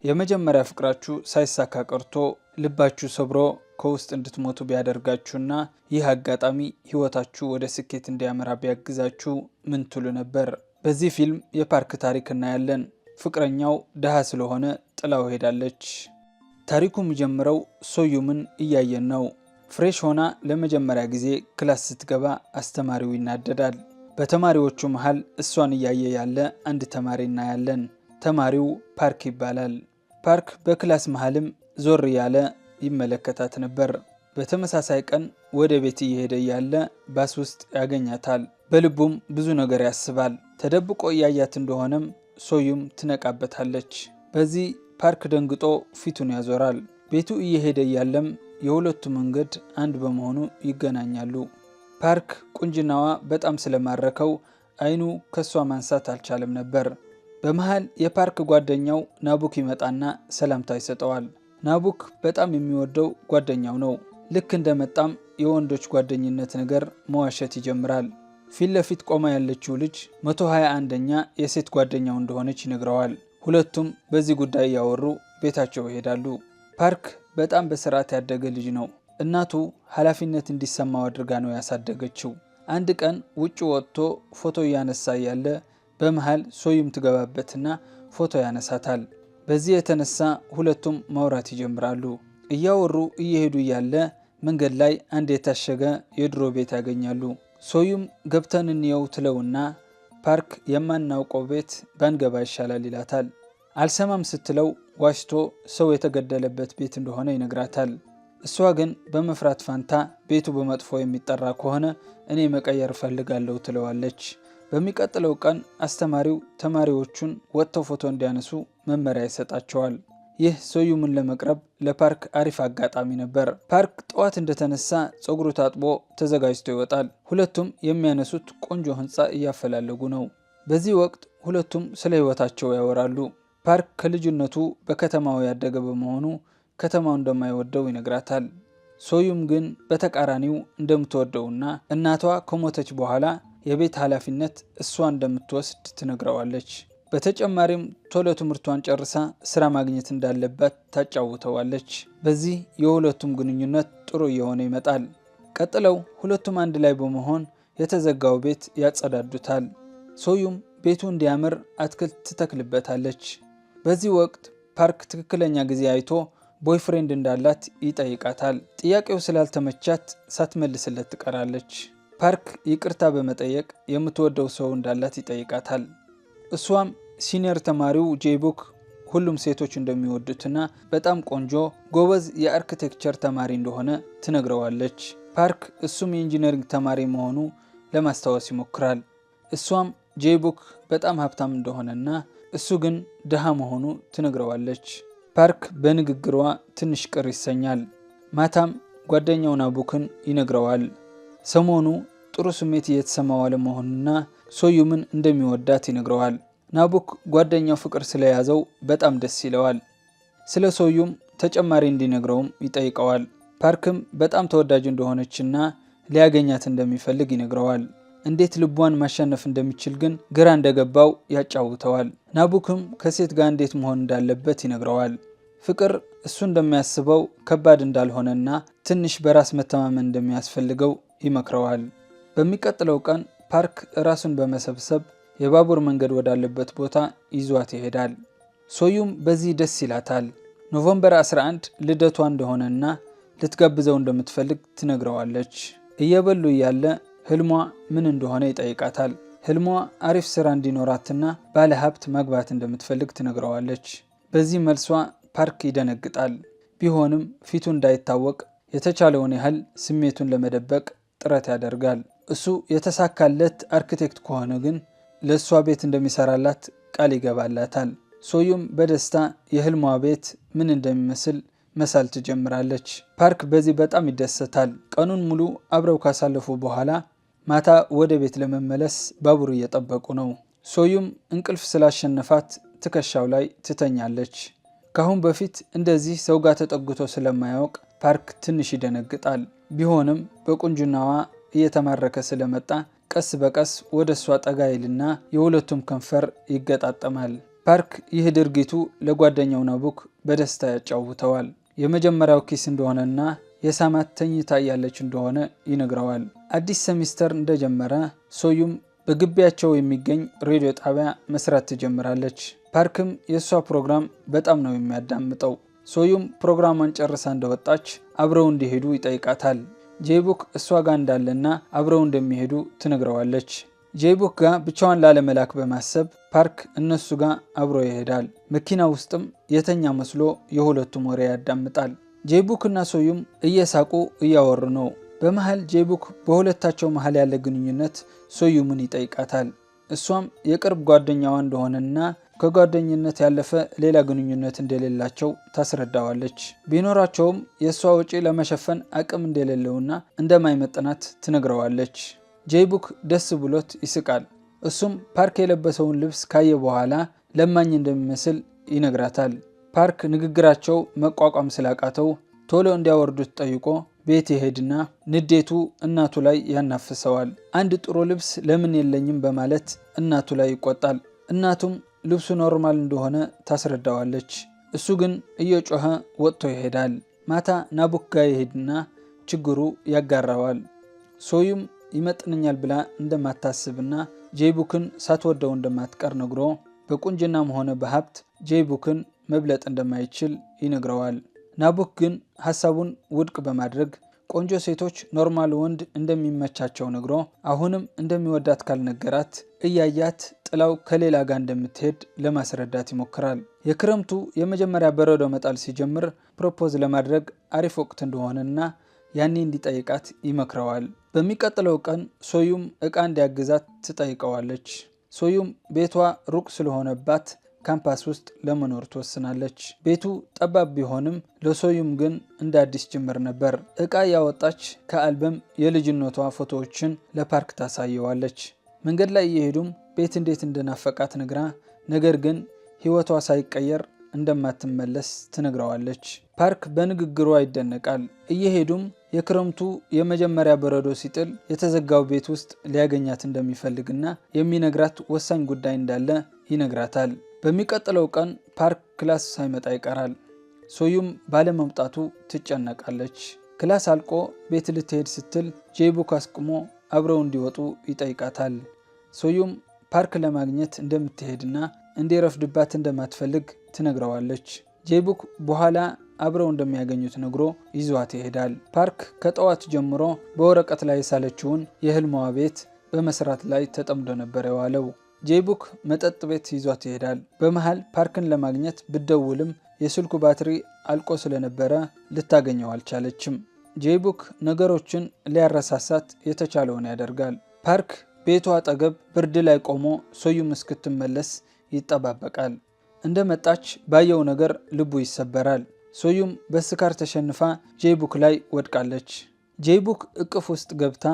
የመጀመሪያ ፍቅራችሁ ሳይሳካ ቀርቶ ልባችሁ ሰብሮ ከውስጥ እንድትሞቱ ቢያደርጋችሁና ይህ አጋጣሚ ህይወታችሁ ወደ ስኬት እንዲያመራ ቢያግዛችሁ ምን ትሉ ነበር? በዚህ ፊልም የፓርክ ታሪክ እናያለን። ፍቅረኛው ደሃ ስለሆነ ጥላው ሄዳለች። ታሪኩ የሚጀምረው ሶዩምን እያየን ነው። ፍሬሽ ሆና ለመጀመሪያ ጊዜ ክላስ ስትገባ አስተማሪው ይናደዳል። በተማሪዎቹ መሃል እሷን እያየ ያለ አንድ ተማሪ እናያለን። ተማሪው ፓርክ ይባላል። ፓርክ በክላስ መሃልም ዞር ያለ ይመለከታት ነበር። በተመሳሳይ ቀን ወደ ቤት እየሄደ ያለ ባስ ውስጥ ያገኛታል። በልቡም ብዙ ነገር ያስባል። ተደብቆ እያያት እንደሆነም ሶዩም ትነቃበታለች። በዚህ ፓርክ ደንግጦ ፊቱን ያዞራል። ቤቱ እየሄደ ያለም የሁለቱ መንገድ አንድ በመሆኑ ይገናኛሉ። ፓርክ ቁንጅናዋ በጣም ስለማረከው አይኑ ከሷ ማንሳት አልቻለም ነበር። በመሃል የፓርክ ጓደኛው ናቡክ ይመጣና ሰላምታ ይሰጠዋል። ናቡክ በጣም የሚወደው ጓደኛው ነው። ልክ እንደመጣም የወንዶች ጓደኝነት ነገር መዋሸት ይጀምራል። ፊት ለፊት ቆማ ያለችው ልጅ 121ኛ የሴት ጓደኛው እንደሆነች ይነግረዋል። ሁለቱም በዚህ ጉዳይ ያወሩ ቤታቸው ይሄዳሉ። ፓርክ በጣም በስርዓት ያደገ ልጅ ነው። እናቱ ኃላፊነት እንዲሰማው አድርጋ ነው ያሳደገችው። አንድ ቀን ውጭ ወጥቶ ፎቶ እያነሳ ያለ በመሃል ሶዩም ትገባበትና ፎቶ ያነሳታል። በዚህ የተነሳ ሁለቱም ማውራት ይጀምራሉ። እያወሩ እየሄዱ ያለ መንገድ ላይ አንድ የታሸገ የድሮ ቤት ያገኛሉ። ሶዩም ገብተን እንየው ትለውና ፓርክ የማናውቀው ቤት ባንገባ ይሻላል ይላታል። አልሰማም ስትለው ዋሽቶ ሰው የተገደለበት ቤት እንደሆነ ይነግራታል። እሷ ግን በመፍራት ፋንታ ቤቱ በመጥፎ የሚጠራ ከሆነ እኔ መቀየር ፈልጋለሁ ትለዋለች። በሚቀጥለው ቀን አስተማሪው ተማሪዎቹን ወጥተው ፎቶ እንዲያነሱ መመሪያ ይሰጣቸዋል። ይህ ሶዩምን ለመቅረብ ለፓርክ አሪፍ አጋጣሚ ነበር። ፓርክ ጠዋት እንደተነሳ ፀጉሩ ታጥቦ ተዘጋጅቶ ይወጣል። ሁለቱም የሚያነሱት ቆንጆ ህንፃ እያፈላለጉ ነው። በዚህ ወቅት ሁለቱም ስለ ህይወታቸው ያወራሉ። ፓርክ ከልጅነቱ በከተማው ያደገ በመሆኑ ከተማው እንደማይወደው ይነግራታል። ሶዩም ግን በተቃራኒው እንደምትወደውና እናቷ ከሞተች በኋላ የቤት ኃላፊነት እሷ እንደምትወስድ ትነግረዋለች። በተጨማሪም ቶሎ ትምህርቷን ጨርሳ ስራ ማግኘት እንዳለባት ታጫውተዋለች። በዚህ የሁለቱም ግንኙነት ጥሩ እየሆነ ይመጣል። ቀጥለው ሁለቱም አንድ ላይ በመሆን የተዘጋው ቤት ያጸዳዱታል። ሶዩም ቤቱ እንዲያምር አትክልት ትተክልበታለች። በዚህ ወቅት ፓርክ ትክክለኛ ጊዜ አይቶ ቦይፍሬንድ እንዳላት ይጠይቃታል። ጥያቄው ስላልተመቻት ሳትመልስለት ትቀራለች። ፓርክ ይቅርታ በመጠየቅ የምትወደው ሰው እንዳላት ይጠይቃታል። እሷም ሲኒየር ተማሪው ጄቡክ ሁሉም ሴቶች እንደሚወዱትና በጣም ቆንጆ ጎበዝ የአርኪቴክቸር ተማሪ እንደሆነ ትነግረዋለች። ፓርክ እሱም የኢንጂነሪንግ ተማሪ መሆኑ ለማስታወስ ይሞክራል። እሷም ጄቡክ በጣም ሀብታም እንደሆነና እሱ ግን ድሃ መሆኑ ትነግረዋለች። ፓርክ በንግግሯ ትንሽ ቅር ይሰኛል። ማታም ጓደኛው ናቡክን ይነግረዋል። ሰሞኑ ጥሩ ስሜት እየተሰማው አለመሆኑና ሶዩምን እንደሚወዳት ይነግረዋል። ናቡክ ጓደኛው ፍቅር ስለያዘው በጣም ደስ ይለዋል። ስለ ሶዩም ተጨማሪ እንዲነግረውም ይጠይቀዋል። ፓርክም በጣም ተወዳጅ እንደሆነችና ሊያገኛት እንደሚፈልግ ይነግረዋል። እንዴት ልቧን ማሸነፍ እንደሚችል ግን ግራ እንደገባው ያጫውተዋል። ናቡክም ከሴት ጋር እንዴት መሆን እንዳለበት ይነግረዋል። ፍቅር እሱ እንደሚያስበው ከባድ እንዳልሆነና ትንሽ በራስ መተማመን እንደሚያስፈልገው ይመክረዋል። በሚቀጥለው ቀን ፓርክ ራሱን በመሰብሰብ የባቡር መንገድ ወዳለበት ቦታ ይዟት ይሄዳል። ሶዩም በዚህ ደስ ይላታል። ኖቬምበር 11 ልደቷ እንደሆነና ልትጋብዘው እንደምትፈልግ ትነግረዋለች። እየበሉ እያለ ህልሟ ምን እንደሆነ ይጠይቃታል። ህልሟ አሪፍ ስራ እንዲኖራትና ባለ ሀብት ማግባት እንደምትፈልግ ትነግረዋለች። በዚህ መልሷ ፓርክ ይደነግጣል። ቢሆንም ፊቱ እንዳይታወቅ የተቻለውን ያህል ስሜቱን ለመደበቅ ጥረት ያደርጋል። እሱ የተሳካለት አርኪቴክት ከሆነ ግን ለእሷ ቤት እንደሚሰራላት ቃል ይገባላታል። ሶዩም በደስታ የህልሟ ቤት ምን እንደሚመስል መሳል ትጀምራለች። ፓርክ በዚህ በጣም ይደሰታል። ቀኑን ሙሉ አብረው ካሳለፉ በኋላ ማታ ወደ ቤት ለመመለስ ባቡር እየጠበቁ ነው። ሶዩም እንቅልፍ ስላሸነፋት ትከሻው ላይ ትተኛለች። ካሁን በፊት እንደዚህ ሰው ጋር ተጠግቶ ስለማያውቅ ፓርክ ትንሽ ይደነግጣል። ቢሆንም በቁንጅናዋ እየተማረከ ስለመጣ ቀስ በቀስ ወደ እሷ ጠጋ ይልና የሁለቱም ከንፈር ይገጣጠማል። ፓርክ ይህ ድርጊቱ ለጓደኛው ናቡክ በደስታ ያጫውተዋል። የመጀመሪያው ኪስ እንደሆነና የሳማት ተኝታ ያለች እንደሆነ ይነግረዋል። አዲስ ሴሚስተር እንደጀመረ ሶዩም በግቢያቸው የሚገኝ ሬዲዮ ጣቢያ መስራት ትጀምራለች። ፓርክም የሷ ፕሮግራም በጣም ነው የሚያዳምጠው። ሶዩም ፕሮግራሟን ጨርሳ እንደወጣች አብረው እንዲሄዱ ይጠይቃታል። ጄቡክ እሷ ጋር እንዳለና አብረው እንደሚሄዱ ትነግረዋለች። ጄቡክ ጋር ብቻዋን ላለመላክ በማሰብ ፓርክ እነሱ ጋር አብሮ ይሄዳል። መኪና ውስጥም የተኛ መስሎ የሁለቱም ወሬ ያዳምጣል። ጄቡክ እና ሶዩም እየሳቁ እያወሩ ነው። በመሃል ጄቡክ በሁለታቸው መሃል ያለ ግንኙነት ሶዩምን ይጠይቃታል። እሷም የቅርብ ጓደኛዋ እንደሆነና ከጓደኝነት ያለፈ ሌላ ግንኙነት እንደሌላቸው ታስረዳዋለች። ቢኖራቸውም የእሷ ወጪ ለመሸፈን አቅም እንደሌለውና እንደማይመጥናት ትነግረዋለች። ጄቡክ ደስ ብሎት ይስቃል። እሱም ፓርክ የለበሰውን ልብስ ካየ በኋላ ለማኝ እንደሚመስል ይነግራታል። ፓርክ ንግግራቸው መቋቋም ስላቃተው ቶሎ እንዲያወርዱት ጠይቆ ቤት ይሄድና ንዴቱ እናቱ ላይ ያናፍሰዋል። አንድ ጥሩ ልብስ ለምን የለኝም በማለት እናቱ ላይ ይቆጣል። እናቱም ልብሱ ኖርማል እንደሆነ ታስረዳዋለች። እሱ ግን እየጮኸ ወጥቶ ይሄዳል። ማታ ናቡክ ጋር ይሄድና ችግሩ ያጋራዋል። ሶዩም ይመጥነኛል ብላ እንደማታስብና ጄቡክን ሳትወደው እንደማትቀር ነግሮ በቁንጅናም ሆነ በሀብት ጄቡክን መብለጥ እንደማይችል ይነግረዋል። ናቡክ ግን ሀሳቡን ውድቅ በማድረግ ቆንጆ ሴቶች ኖርማል ወንድ እንደሚመቻቸው ነግሮ አሁንም እንደሚወዳት ካልነገራት እያያት ጥላው ከሌላ ጋር እንደምትሄድ ለማስረዳት ይሞክራል። የክረምቱ የመጀመሪያ በረዶ መጣል ሲጀምር ፕሮፖዝ ለማድረግ አሪፍ ወቅት እንደሆነና ያኔ እንዲጠይቃት ይመክረዋል። በሚቀጥለው ቀን ሶዩም እቃ እንዲያግዛት ትጠይቀዋለች። ሶዩም ቤቷ ሩቅ ስለሆነባት ካምፓስ ውስጥ ለመኖር ትወስናለች። ቤቱ ጠባብ ቢሆንም ለሶዩም ግን እንደ አዲስ ጅምር ነበር። እቃ ያወጣች ከአልበም የልጅነቷ ፎቶዎችን ለፓርክ ታሳየዋለች። መንገድ ላይ እየሄዱም ቤት እንዴት እንደናፈቃት ነግራ ነገር ግን ህይወቷ ሳይቀየር እንደማትመለስ ትነግረዋለች። ፓርክ በንግግሯ ይደነቃል። እየሄዱም የክረምቱ የመጀመሪያ በረዶ ሲጥል የተዘጋው ቤት ውስጥ ሊያገኛት እንደሚፈልግና የሚነግራት ወሳኝ ጉዳይ እንዳለ ይነግራታል። በሚቀጥለው ቀን ፓርክ ክላስ ሳይመጣ ይቀራል። ሶዩም ባለመምጣቱ ትጨነቃለች። ክላስ አልቆ ቤት ልትሄድ ስትል ጄቡክ አስቁሞ አብረው እንዲወጡ ይጠይቃታል። ሶዩም ፓርክ ለማግኘት እንደምትሄድና እንዲረፍድባት እንደማትፈልግ ትነግረዋለች። ጄቡክ በኋላ አብረው እንደሚያገኙት ነግሮ ይዟት ይሄዳል። ፓርክ ከጠዋት ጀምሮ በወረቀት ላይ የሳለችውን የህልሟ ቤት በመስራት ላይ ተጠምዶ ነበር የዋለው። ጄቡክ መጠጥ ቤት ይዟት ይሄዳል። በመሃል ፓርክን ለማግኘት ብደውልም የስልኩ ባትሪ አልቆ ስለነበረ ልታገኘው አልቻለችም። ጄቡክ ነገሮችን ሊያረሳሳት የተቻለውን ያደርጋል። ፓርክ ቤቱ አጠገብ ብርድ ላይ ቆሞ ሶዩም እስክትመለስ ይጠባበቃል። እንደመጣች ባየው ነገር ልቡ ይሰበራል። ሶዩም በስካር ተሸንፋ ጄቡክ ላይ ወድቃለች። ጄቡክ እቅፍ ውስጥ ገብታ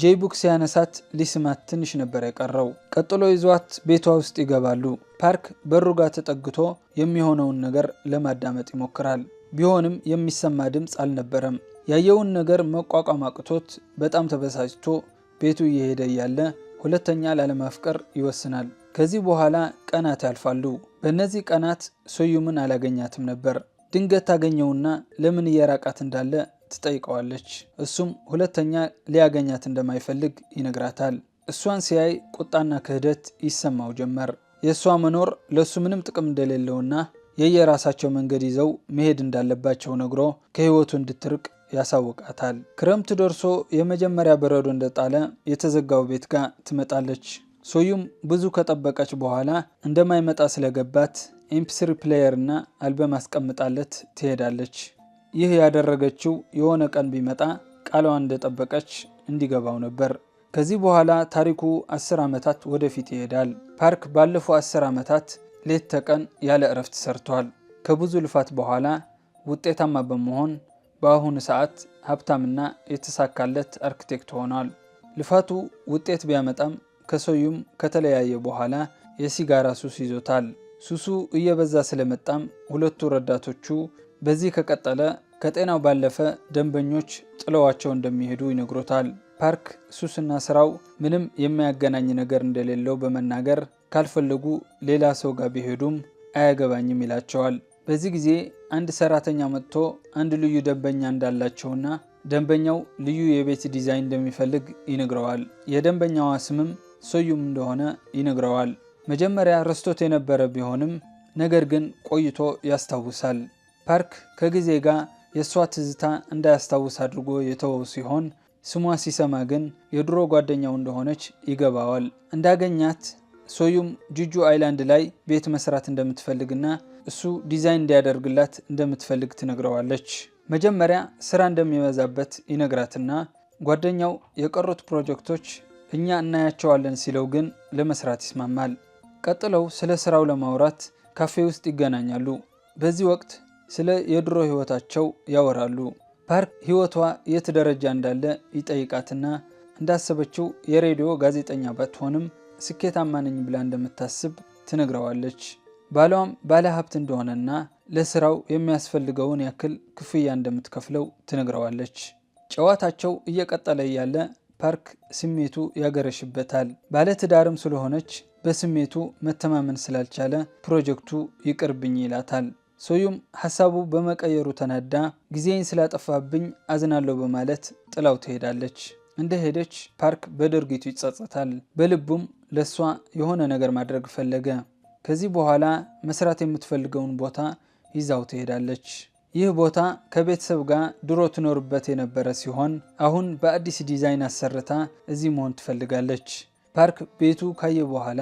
ጄቡክ ሲያነሳት ሊስማት ትንሽ ነበር የቀረው። ቀጥሎ ይዟት ቤቷ ውስጥ ይገባሉ። ፓርክ በሩ ጋር ተጠግቶ የሚሆነውን ነገር ለማዳመጥ ይሞክራል። ቢሆንም የሚሰማ ድምፅ አልነበረም። ያየውን ነገር መቋቋም አቅቶት በጣም ተበሳጭቶ ቤቱ እየሄደ እያለ ሁለተኛ ላለማፍቀር ይወስናል። ከዚህ በኋላ ቀናት ያልፋሉ። በእነዚህ ቀናት ሶዩምን አላገኛትም ነበር። ድንገት ታገኘውና ለምን እየራቃት እንዳለ ትጠይቀዋለች። እሱም ሁለተኛ ሊያገኛት እንደማይፈልግ ይነግራታል። እሷን ሲያይ ቁጣና ክህደት ይሰማው ጀመር። የእሷ መኖር ለሱ ምንም ጥቅም እንደሌለውና የየራሳቸው መንገድ ይዘው መሄድ እንዳለባቸው ነግሮ ከህይወቱ እንድትርቅ ያሳውቃታል። ክረምት ደርሶ የመጀመሪያ በረዶ እንደጣለ የተዘጋው ቤት ጋር ትመጣለች። ሶዩም ብዙ ከጠበቀች በኋላ እንደማይመጣ ስለገባት ኤምፒ3 ፕሌየር እና አልበም አስቀምጣለት ትሄዳለች። ይህ ያደረገችው የሆነ ቀን ቢመጣ ቃሏን እንደጠበቀች እንዲገባው ነበር። ከዚህ በኋላ ታሪኩ 10 ዓመታት ወደፊት ይሄዳል። ፓርክ ባለፈው 10 ዓመታት ሌት ተቀን ያለ እረፍት ሰርቷል። ከብዙ ልፋት በኋላ ውጤታማ በመሆን በአሁኑ ሰዓት ሀብታምና የተሳካለት አርክቴክት ሆኗል። ልፋቱ ውጤት ቢያመጣም ከሶዩም ከተለያየ በኋላ የሲጋራ ሱስ ይዞታል። ሱሱ እየበዛ ስለመጣም ሁለቱ ረዳቶቹ በዚህ ከቀጠለ ከጤናው ባለፈ ደንበኞች ጥለዋቸው እንደሚሄዱ ይነግሮታል። ፓርክ ሱስና ስራው ምንም የሚያገናኝ ነገር እንደሌለው በመናገር ካልፈለጉ ሌላ ሰው ጋር ቢሄዱም አያገባኝም ይላቸዋል። በዚህ ጊዜ አንድ ሰራተኛ መጥቶ አንድ ልዩ ደንበኛ እንዳላቸውና ደንበኛው ልዩ የቤት ዲዛይን እንደሚፈልግ ይነግረዋል። የደንበኛዋ ስምም ሶዩም እንደሆነ ይነግረዋል። መጀመሪያ ረስቶት የነበረ ቢሆንም ነገር ግን ቆይቶ ያስታውሳል። ፓርክ ከጊዜ ጋር የእሷ ትዝታ እንዳያስታውስ አድርጎ የተወው ሲሆን ስሟ ሲሰማ ግን የድሮ ጓደኛው እንደሆነች ይገባዋል። እንዳገኛት ሶዩም ጁጁ አይላንድ ላይ ቤት መስራት እንደምትፈልግና እሱ ዲዛይን እንዲያደርግላት እንደምትፈልግ ትነግረዋለች። መጀመሪያ ስራ እንደሚበዛበት ይነግራትና ጓደኛው የቀሩት ፕሮጀክቶች እኛ እናያቸዋለን ሲለው ግን ለመስራት ይስማማል። ቀጥለው ስለ ስራው ለማውራት ካፌ ውስጥ ይገናኛሉ። በዚህ ወቅት ስለ የድሮ ህይወታቸው ያወራሉ። ፓርክ ህይወቷ የት ደረጃ እንዳለ ይጠይቃትና እንዳሰበችው የሬዲዮ ጋዜጠኛ ባትሆንም ስኬታማ ነኝ ብላ እንደምታስብ ትነግረዋለች። ባሏም ባለ ሀብት እንደሆነና ለስራው የሚያስፈልገውን ያክል ክፍያ እንደምትከፍለው ትነግረዋለች። ጨዋታቸው እየቀጠለ ያለ ፓርክ ስሜቱ ያገረሽበታል። ባለትዳርም ስለሆነች በስሜቱ መተማመን ስላልቻለ ፕሮጀክቱ ይቅርብኝ ይላታል። ሶዩም ሐሳቡ በመቀየሩ ተናዳ ጊዜን ስላጠፋብኝ አዝናለሁ በማለት ጥላው ትሄዳለች። እንደሄደች ፓርክ በድርጊቱ ይጸጸታል። በልቡም ለሷ የሆነ ነገር ማድረግ ፈለገ። ከዚህ በኋላ መስራት የምትፈልገውን ቦታ ይዛው ትሄዳለች። ይህ ቦታ ከቤተሰብ ጋር ድሮ ትኖርበት የነበረ ሲሆን አሁን በአዲስ ዲዛይን አሰርታ እዚህ መሆን ትፈልጋለች። ፓርክ ቤቱ ካየ በኋላ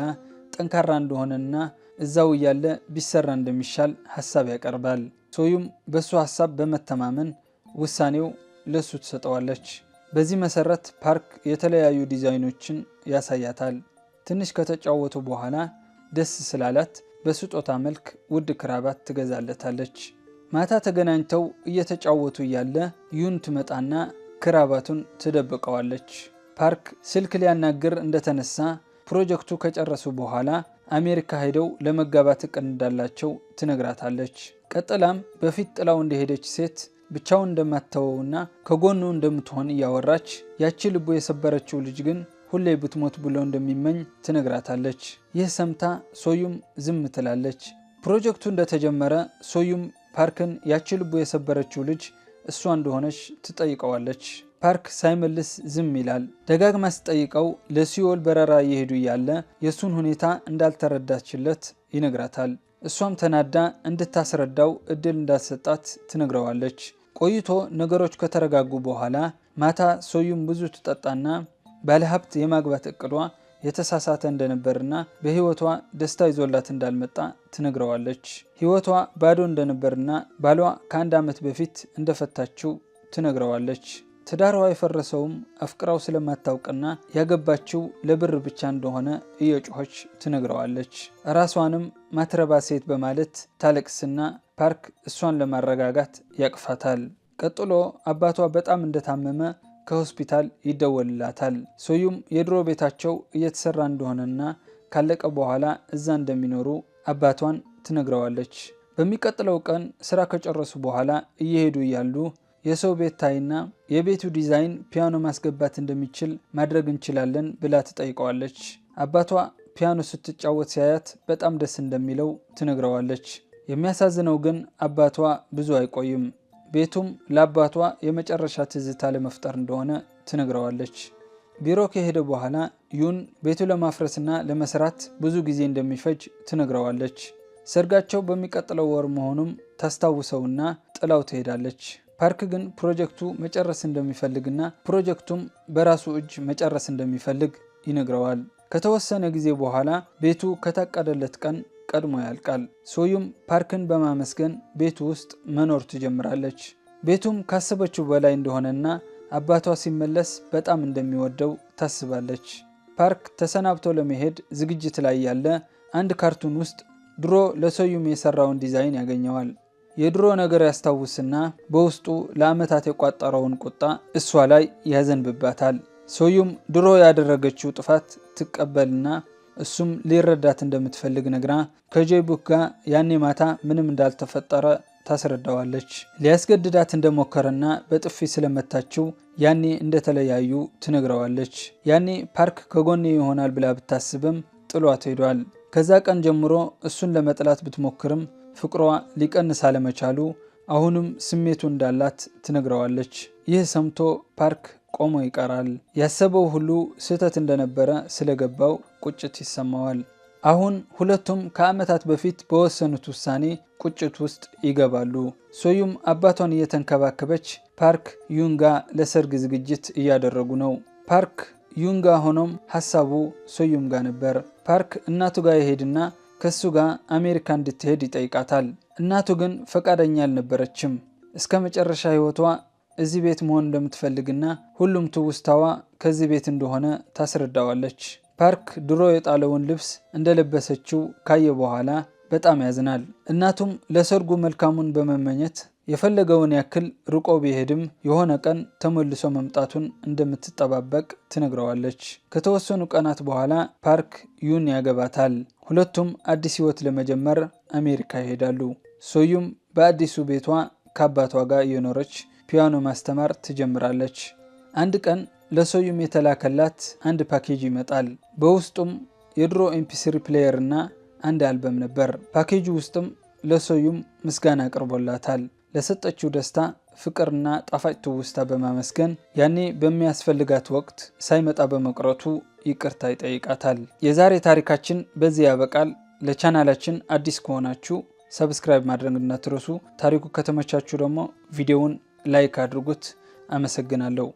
ጠንካራ እንደሆነና እዛው እያለ ቢሰራ እንደሚሻል ሐሳብ ያቀርባል። ሶዩም በሱ ሐሳብ በመተማመን ውሳኔው ለሱ ትሰጠዋለች። በዚህ መሰረት ፓርክ የተለያዩ ዲዛይኖችን ያሳያታል። ትንሽ ከተጫወቱ በኋላ ደስ ስላላት በስጦታ መልክ ውድ ክራባት ትገዛለታለች። ማታ ተገናኝተው እየተጫወቱ እያለ ዩን ትመጣና ክራባቱን ትደብቀዋለች። ፓርክ ስልክ ሊያናግር እንደተነሳ ፕሮጀክቱ ከጨረሱ በኋላ አሜሪካ ሄደው ለመጋባት እቅድ እንዳላቸው ትነግራታለች። ቀጥላም በፊት ጥላው እንደሄደች ሴት ብቻውን እንደማትተወውና ከጎኑ እንደምትሆን እያወራች ያቺ ልቡ የሰበረችው ልጅ ግን ሁሌ ብትሞት ብሎ እንደሚመኝ ትነግራታለች። ይህ ሰምታ ሶዩም ዝም ትላለች። ፕሮጀክቱ እንደተጀመረ ሶዩም ፓርክን ያቺ ልቡ የሰበረችው ልጅ እሷ እንደሆነች ትጠይቀዋለች። ፓርክ ሳይመልስ ዝም ይላል። ደጋግማ ስጠይቀው ለሲኦል በረራ እየሄዱ እያለ የእሱን ሁኔታ እንዳልተረዳችለት ይነግራታል። እሷም ተናዳ እንድታስረዳው እድል እንዳትሰጣት ትነግረዋለች። ቆይቶ ነገሮች ከተረጋጉ በኋላ ማታ ሶዩም ብዙ ትጠጣና ባለሀብት የማግባት እቅዷ የተሳሳተ እንደነበርና በህይወቷ ደስታ ይዞላት እንዳልመጣ ትነግረዋለች። ህይወቷ ባዶ እንደነበርና ባሏ ከ1 ዓመት በፊት እንደፈታችው ትነግረዋለች። ትዳሯ የፈረሰውም አፍቅራው ስለማታውቅና ያገባችው ለብር ብቻ እንደሆነ እየጮኸች ትነግረዋለች። ራሷንም ማትረባ ሴት በማለት ታለቅስና ፓርክ እሷን ለማረጋጋት ያቅፋታል። ቀጥሎ አባቷ በጣም እንደታመመ ከሆስፒታል ይደወልላታል። ሶዩም የድሮ ቤታቸው እየተሰራ እንደሆነና ካለቀ በኋላ እዛ እንደሚኖሩ አባቷን ትነግረዋለች። በሚቀጥለው ቀን ስራ ከጨረሱ በኋላ እየሄዱ እያሉ የሰው ቤት ታይና የቤቱ ዲዛይን ፒያኖ ማስገባት እንደሚችል ማድረግ እንችላለን ብላ ትጠይቀዋለች። አባቷ ፒያኖ ስትጫወት ሲያያት በጣም ደስ እንደሚለው ትነግረዋለች። የሚያሳዝነው ግን አባቷ ብዙ አይቆይም። ቤቱም ለአባቷ የመጨረሻ ትዝታ ለመፍጠር እንደሆነ ትነግረዋለች። ቢሮ ከሄደ በኋላ ዩን ቤቱ ለማፍረስና ለመስራት ብዙ ጊዜ እንደሚፈጅ ትነግረዋለች። ሰርጋቸው በሚቀጥለው ወር መሆኑም ታስታውሰውና ጥላው ትሄዳለች። ፓርክ ግን ፕሮጀክቱ መጨረስ እንደሚፈልግና ፕሮጀክቱም በራሱ እጅ መጨረስ እንደሚፈልግ ይነግረዋል። ከተወሰነ ጊዜ በኋላ ቤቱ ከታቀደለት ቀን ቀድሞ ያልቃል። ሶዩም ፓርክን በማመስገን ቤቱ ውስጥ መኖር ትጀምራለች። ቤቱም ካሰበችው በላይ እንደሆነና አባቷ ሲመለስ በጣም እንደሚወደው ታስባለች። ፓርክ ተሰናብቶ ለመሄድ ዝግጅት ላይ ያለ አንድ ካርቱን ውስጥ ድሮ ለሶዩም የሰራውን ዲዛይን ያገኘዋል። የድሮ ነገር ያስታውስና በውስጡ ለዓመታት የቋጠረውን ቁጣ እሷ ላይ ያዘንብባታል። ሶዩም ድሮ ያደረገችው ጥፋት ትቀበልና እሱም ሊረዳት እንደምትፈልግ ነግራ ከጄቡክ ጋር ያኔ ማታ ምንም እንዳልተፈጠረ ታስረዳዋለች። ሊያስገድዳት እንደሞከረና በጥፊ ስለመታችው ያኔ እንደተለያዩ ትነግረዋለች። ያኔ ፓርክ ከጎኔ ይሆናል ብላ ብታስብም ጥሏት ሄዷል። ከዛ ቀን ጀምሮ እሱን ለመጥላት ብትሞክርም ፍቅሯ ሊቀንስ አለመቻሉ አሁንም ስሜቱ እንዳላት ትነግረዋለች። ይህ ሰምቶ ፓርክ ቆሞ ይቀራል። ያሰበው ሁሉ ስህተት እንደነበረ ስለገባው ቁጭት ይሰማዋል። አሁን ሁለቱም ከዓመታት በፊት በወሰኑት ውሳኔ ቁጭት ውስጥ ይገባሉ። ሶዩም አባቷን እየተንከባከበች ፓርክ ዩንጋ ለሰርግ ዝግጅት እያደረጉ ነው። ፓርክ ዩንጋ ሆኖም ሐሳቡ ሶዩም ጋር ነበር። ፓርክ እናቱ ጋር ይሄድና ከሱ ጋር አሜሪካ እንድትሄድ ይጠይቃታል። እናቱ ግን ፈቃደኛ አልነበረችም። እስከ መጨረሻ ህይወቷ እዚህ ቤት መሆን እንደምትፈልግና ሁሉም ትውስታዋ ከዚህ ቤት እንደሆነ ታስረዳዋለች። ፓርክ ድሮ የጣለውን ልብስ እንደለበሰችው ካየ በኋላ በጣም ያዝናል። እናቱም ለሰርጉ መልካሙን በመመኘት የፈለገውን ያክል ርቆ ቢሄድም የሆነ ቀን ተመልሶ መምጣቱን እንደምትጠባበቅ ትነግረዋለች። ከተወሰኑ ቀናት በኋላ ፓርክ ዩን ያገባታል። ሁለቱም አዲስ ህይወት ለመጀመር አሜሪካ ይሄዳሉ። ሶዩም በአዲሱ ቤቷ ከአባቷ ጋር እየኖረች ፒያኖ ማስተማር ትጀምራለች። አንድ ቀን ለሶዩም የተላከላት አንድ ፓኬጅ ይመጣል። በውስጡም የድሮ ኤምፒ3 ፕሌየር እና አንድ አልበም ነበር። ፓኬጁ ውስጥም ለሶዩም ምስጋና አቅርቦላታል። ለሰጠችው ደስታ፣ ፍቅርና ጣፋጭ ትውስታ በማመስገን ያኔ በሚያስፈልጋት ወቅት ሳይመጣ በመቅረቱ ይቅርታ ይጠይቃታል። የዛሬ ታሪካችን በዚህ ያበቃል። ለቻናላችን አዲስ ከሆናችሁ ሰብስክራይብ ማድረግ እንዳትረሱ። ታሪኩ ከተመቻችሁ ደግሞ ቪዲዮውን ላይክ አድርጉት። አመሰግናለሁ።